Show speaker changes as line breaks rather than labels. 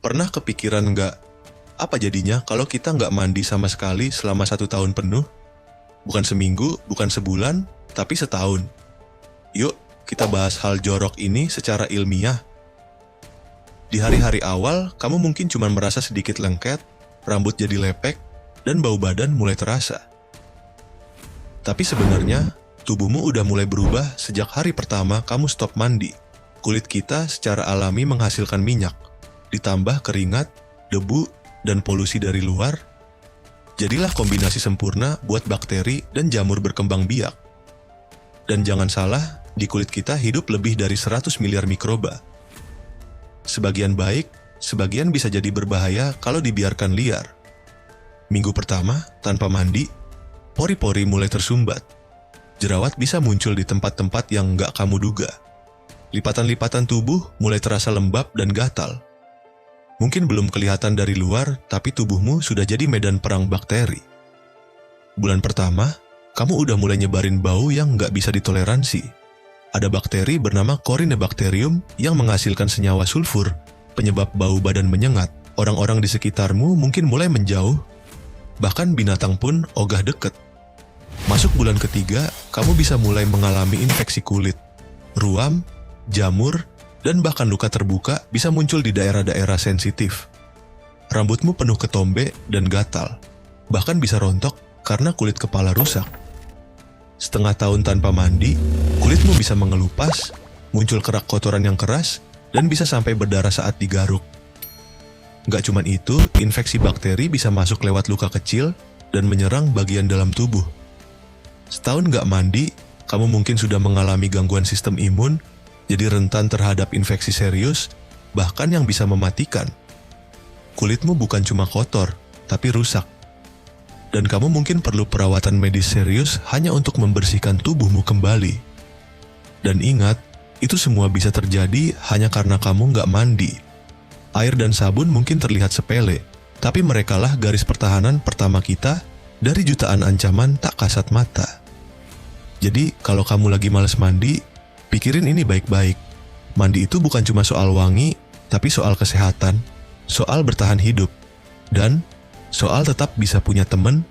Pernah kepikiran nggak, apa jadinya kalau kita nggak mandi sama sekali selama 1 tahun penuh? Bukan seminggu, bukan sebulan, tapi setahun. Yuk, kita bahas hal jorok ini secara ilmiah. Di hari-hari awal, kamu mungkin cuma merasa sedikit lengket, rambut jadi lepek, dan bau badan mulai terasa. Tapi sebenarnya, tubuhmu udah mulai berubah sejak hari pertama kamu stop mandi. Kulit kita secara alami menghasilkan minyak, ditambah keringat, debu, dan polusi dari luar. Jadilah kombinasi sempurna buat bakteri dan jamur berkembang biak. Dan jangan salah, di kulit kita hidup lebih dari 100 miliar mikroba. Sebagian baik, sebagian bisa jadi berbahaya kalau dibiarkan liar. Minggu pertama, tanpa mandi, pori-pori mulai tersumbat. Jerawat bisa muncul di tempat-tempat yang nggak kamu duga. Lipatan-lipatan tubuh mulai terasa lembab dan gatal. Mungkin belum kelihatan dari luar, tapi tubuhmu sudah jadi medan perang bakteri. Bulan pertama, kamu udah mulai nyebarin bau yang nggak bisa ditoleransi. Ada bakteri bernama Corynebacterium yang menghasilkan senyawa sulfur, penyebab bau badan menyengat. Orang-orang di sekitarmu mungkin mulai menjauh, bahkan binatang pun ogah deket. Masuk bulan ketiga, kamu bisa mulai mengalami infeksi kulit, ruam, jamur, dan bahkan luka terbuka bisa muncul di daerah-daerah sensitif. Rambutmu penuh ketombe dan gatal, bahkan bisa rontok karena kulit kepala rusak. Setengah tahun tanpa mandi, kulitmu bisa mengelupas, muncul kerak kotoran yang keras, dan bisa sampai berdarah saat digaruk. Gak cuman itu, infeksi bakteri bisa masuk lewat luka kecil dan menyerang bagian dalam tubuh. Setahun gak mandi, kamu mungkin sudah mengalami gangguan sistem imun, jadi rentan terhadap infeksi serius, bahkan yang bisa mematikan. Kulitmu bukan cuma kotor, tapi rusak. Dan kamu mungkin perlu perawatan medis serius hanya untuk membersihkan tubuhmu kembali. Dan ingat, itu semua bisa terjadi hanya karena kamu nggak mandi. Air dan sabun mungkin terlihat sepele, tapi merekalah garis pertahanan pertama kita dari jutaan ancaman tak kasat mata. Jadi, kalau kamu lagi malas mandi, pikirin ini baik-baik. Mandi itu bukan cuma soal wangi, tapi soal kesehatan, soal bertahan hidup, dan soal tetap bisa punya teman